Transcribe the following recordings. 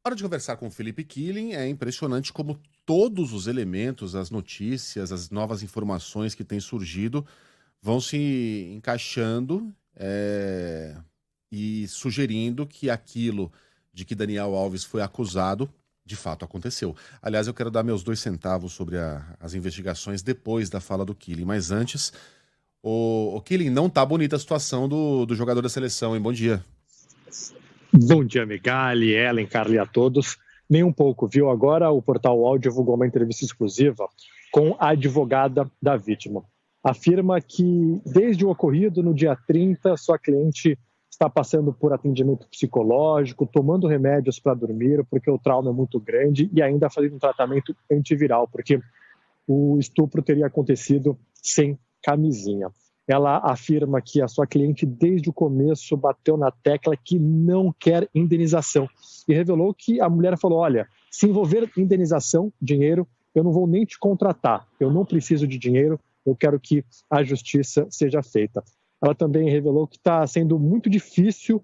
Hora de conversar com o Felipe Killing. É impressionante como todos os elementos, as notícias, as novas informações que têm surgido vão se encaixando e sugerindo que aquilo de que Daniel Alves foi acusado, de fato aconteceu. Aliás, eu quero dar meus 2 centavos sobre as investigações depois da fala do Killing, mas antes, o Killing, não tá bonita a situação do jogador da seleção, hein? Bom dia. Bom dia, Megali, Ellen, Carly, a todos. Nem um pouco, viu? Agora o Portal UOL divulgou uma entrevista exclusiva com a advogada da vítima. Afirma que, desde o ocorrido no dia 30, sua cliente está passando por atendimento psicológico, tomando remédios para dormir, porque o trauma é muito grande, e ainda fazendo um tratamento antiviral, porque o estupro teria acontecido sem camisinha. Ela afirma que a sua cliente, desde o começo, bateu na tecla que não quer indenização. E revelou que a mulher falou, olha, se envolver indenização, dinheiro, eu não vou nem te contratar. Eu não preciso de dinheiro, eu quero que a justiça seja feita. Ela também revelou que está sendo muito difícil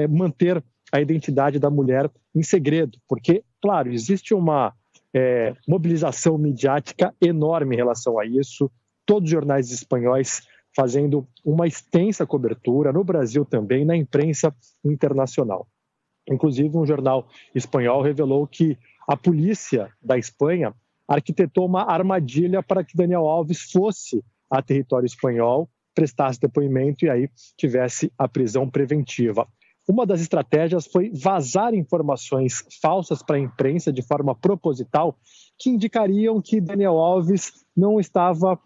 manter a identidade da mulher em segredo, porque, claro, existe uma mobilização midiática enorme em relação a isso. Todos os jornais espanhóis fazendo uma extensa cobertura, no Brasil também, na imprensa internacional. Inclusive, um jornal espanhol revelou que a polícia da Espanha arquitetou uma armadilha para que Daniel Alves fosse a território espanhol, prestasse depoimento e aí tivesse a prisão preventiva. Uma das estratégias foi vazar informações falsas para a imprensa de forma proposital que indicariam que Daniel Alves não estava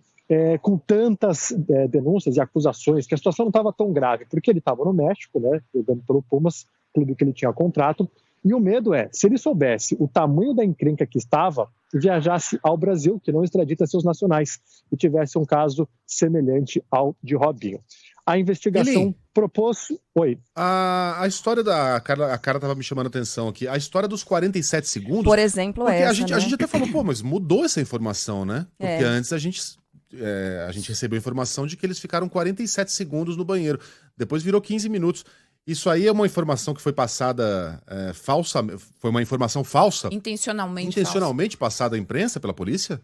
com tantas denúncias e acusações, que a situação não estava tão grave, porque ele estava no México, né, jogando pelo Pumas, clube que ele tinha contrato, e o medo se ele soubesse o tamanho da encrenca que estava, viajasse ao Brasil, que não extradita seus nacionais, e tivesse um caso semelhante ao de Robinho. A investigação propôs... Oi. A história da Carla, a cara tava me chamando a atenção aqui. A história dos 47 segundos. Por exemplo, porque essa, a gente até falou, mas mudou essa informação, né? Porque antes a gente recebeu a informação de que eles ficaram 47 segundos no banheiro. Depois virou 15 minutos. Isso aí é uma informação que foi passada falsa? Foi uma informação falsa? Intencionalmente passada à imprensa pela polícia?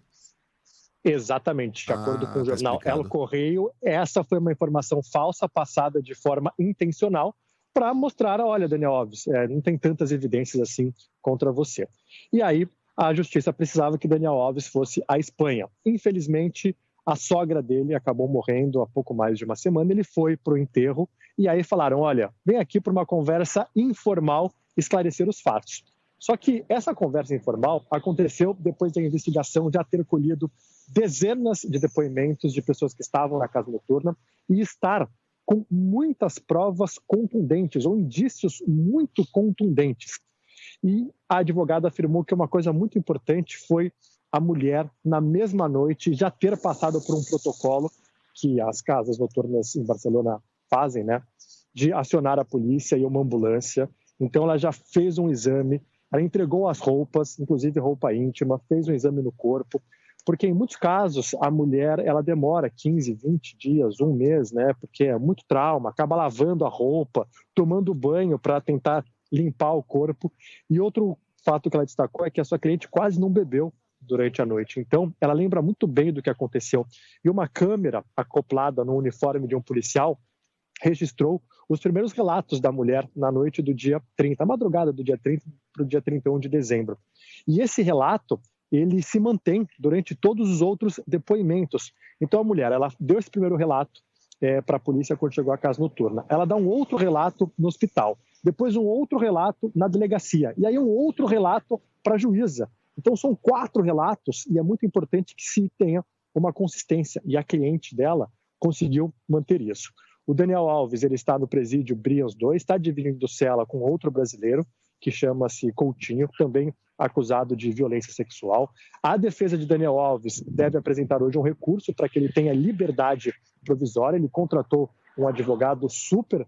Exatamente, de acordo com o jornal El Correio, essa foi uma informação falsa passada de forma intencional para mostrar, olha, Daniel Alves, não tem tantas evidências assim contra você. E aí a justiça precisava que Daniel Alves fosse à Espanha. Infelizmente, a sogra dele acabou morrendo há pouco mais de uma semana, ele foi para o enterro e aí falaram, olha, vem aqui para uma conversa informal esclarecer os fatos. Só que essa conversa informal aconteceu depois da investigação já ter colhido dezenas de depoimentos de pessoas que estavam na casa noturna e estar com muitas provas contundentes ou indícios muito contundentes. E a advogada afirmou que uma coisa muito importante foi a mulher, na mesma noite, já ter passado por um protocolo que as casas noturnas em Barcelona fazem, né, de acionar a polícia e uma ambulância. Então ela já fez um exame, ela entregou as roupas, inclusive roupa íntima, fez um exame no corpo, porque em muitos casos a mulher ela demora 15, 20 dias, um mês, né? Porque é muito trauma, acaba lavando a roupa, tomando banho para tentar limpar o corpo. E outro fato que ela destacou é que a sua cliente quase não bebeu durante a noite. Então, ela lembra muito bem do que aconteceu. E uma câmera acoplada no uniforme de um policial registrou os primeiros relatos da mulher na noite do dia 30, a madrugada do dia 30 para o dia 31 de dezembro. E esse relato, ele se mantém durante todos os outros depoimentos. Então a mulher, ela deu esse primeiro relato para a polícia quando chegou à casa noturna. Ela dá um outro relato no hospital, depois um outro relato na delegacia, e aí um outro relato para a juíza. Então são 4 relatos e é muito importante que se tenha uma consistência, e a cliente dela conseguiu manter isso. O Daniel Alves, ele está no presídio Brians 2, está dividindo cela com outro brasileiro, que chama-se Coutinho, também acusado de violência sexual. A defesa de Daniel Alves deve apresentar hoje um recurso para que ele tenha liberdade provisória. Ele contratou um advogado super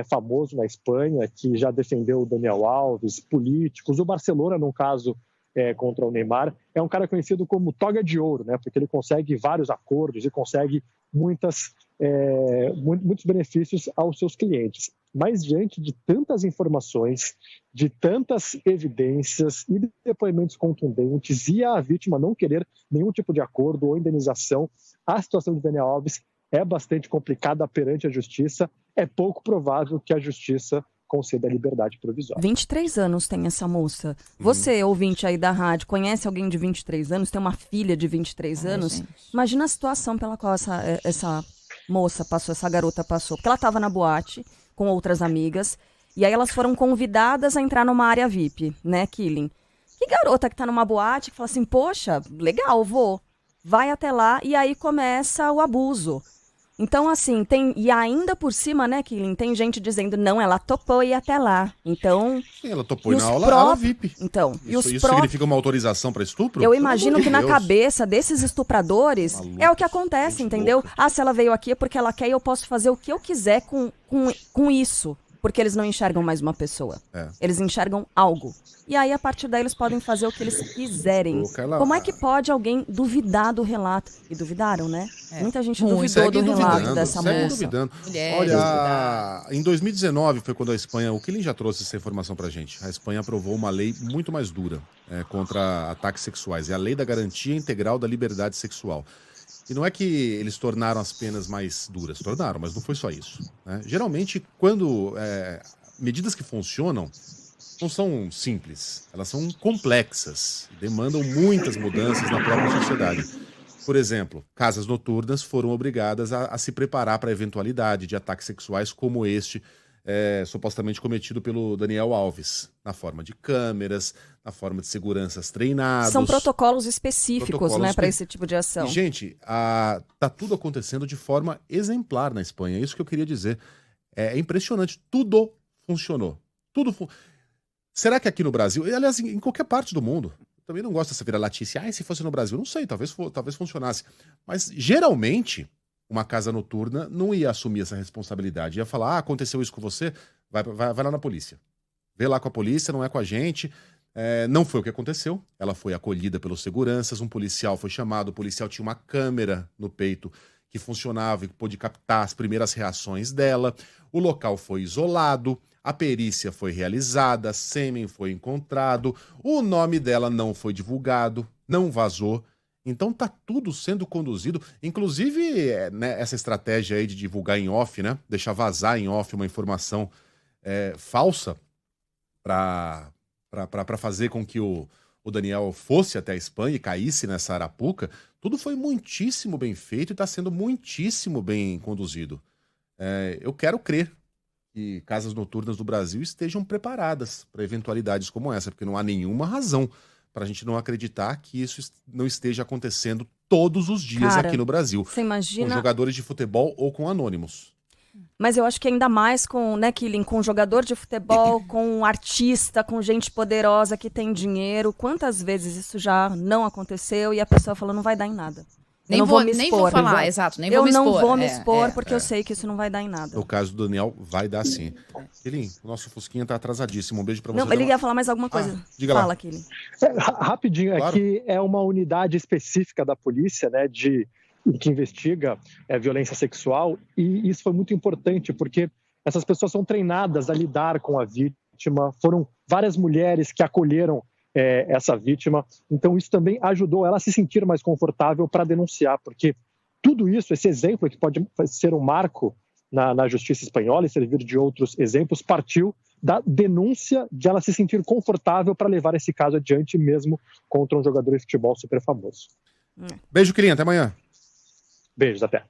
famoso na Espanha, que já defendeu o Daniel Alves, políticos. O Barcelona, num caso contra o Neymar, é um cara conhecido como toga de ouro, né? Porque ele consegue vários acordos e consegue muitos benefícios aos seus clientes. mas diante de tantas informações, de tantas evidências e depoimentos contundentes, e a vítima não querer nenhum tipo de acordo ou indenização, a situação de Daniel Alves é bastante complicada perante a justiça. É pouco provável que a justiça conceda a liberdade provisória. 23 anos tem essa moça. Você, ouvinte aí da rádio, conhece alguém de 23 anos? Tem uma filha de 23 anos? Gente. Imagina a situação pela qual essa moça passou, essa garota passou. Porque ela estava na boate com outras amigas, e aí elas foram convidadas a entrar numa área VIP, né, Killing? Que garota que tá numa boate que fala assim, poxa, legal, vou. Vai até lá, e aí começa o abuso. Então, assim, e ainda por cima, né, Killing, tem gente dizendo, não, ela topou ir até lá. Então... Sim, ela topou ir na aula VIP. Então, isso significa uma autorização para estupro? Eu imagino que na cabeça desses estupradores é o que acontece, entendeu? Louca. Ah, se ela veio aqui é porque ela quer e eu posso fazer o que eu quiser com isso. Porque eles não enxergam mais uma pessoa. Eles enxergam algo. E aí, a partir daí, eles podem fazer o que eles quiserem. Como é que pode alguém duvidar do relato? E duvidaram, né? Muita gente duvidou do relato dessa moça. Duvidando. Olha, em 2019 foi quando a Espanha... O Killing já trouxe essa informação pra gente. A Espanha aprovou uma lei muito mais dura contra ataques sexuais. É a Lei da Garantia Integral da Liberdade Sexual. E não é que eles tornaram as penas mais duras, tornaram, mas não foi só isso, né? Geralmente, quando medidas que funcionam não são simples, elas são complexas, demandam muitas mudanças na própria sociedade. Por exemplo, casas noturnas foram obrigadas a se preparar para a eventualidade de ataques sexuais como este, supostamente cometido pelo Daniel Alves, na forma de câmeras, na forma de seguranças treinados. São protocolos específicos, né, para esse tipo de ação. E, gente, tá tudo acontecendo de forma exemplar na Espanha, é isso que eu queria dizer. É impressionante, tudo funcionou. Será que aqui no Brasil, e, aliás, em qualquer parte do mundo, também não gosto dessa vira-latice, se fosse no Brasil, não sei, talvez funcionasse, mas geralmente uma casa noturna não ia assumir essa responsabilidade. Ia falar, aconteceu isso com você, vai lá na polícia. Vê lá com a polícia, não é com a gente. Não foi o que aconteceu. Ela foi acolhida pelos seguranças, um policial foi chamado, o policial tinha uma câmera no peito que funcionava e pôde captar as primeiras reações dela. O local foi isolado, a perícia foi realizada, sêmen foi encontrado, o nome dela não foi divulgado, não vazou. Então tá tudo sendo conduzido, inclusive essa estratégia aí de divulgar em off, né? Deixar vazar em off uma informação falsa para fazer com que o Daniel fosse até a Espanha e caísse nessa arapuca. Tudo foi muitíssimo bem feito e está sendo muitíssimo bem conduzido. Eu quero crer que casas noturnas do Brasil estejam preparadas para eventualidades como essa, porque não há nenhuma razão para a gente não acreditar que isso não esteja acontecendo todos os dias aqui no Brasil. Você imagina... Com jogadores de futebol ou com anônimos. Mas eu acho que ainda mais com, né, Killing, com jogador de futebol, com um artista, com gente poderosa que tem dinheiro. Quantas vezes isso já não aconteceu e a pessoa falou, não vai dar em nada. Nem vou falar, exato. Nem vou me expor. Eu não vou me expor porque eu sei que isso não vai dar em nada. No caso do Daniel, vai dar sim. Killing, o nosso Fusquinha tá atrasadíssimo. Um beijo pra você. Não, ele ia falar mais alguma coisa. Diga lá. Fala, Killing. Rapidinho, claro. Aqui é uma unidade específica da polícia, né, que investiga violência sexual, e isso foi muito importante, porque essas pessoas são treinadas a lidar com a vítima, foram várias mulheres que acolheram essa vítima, então isso também ajudou ela a se sentir mais confortável para denunciar, porque tudo isso, esse exemplo que pode ser um marco na justiça espanhola e servir de outros exemplos, partiu da denúncia de ela se sentir confortável para levar esse caso adiante mesmo contra um jogador de futebol super famoso. Beijo, Killing, até amanhã. Beijos, até.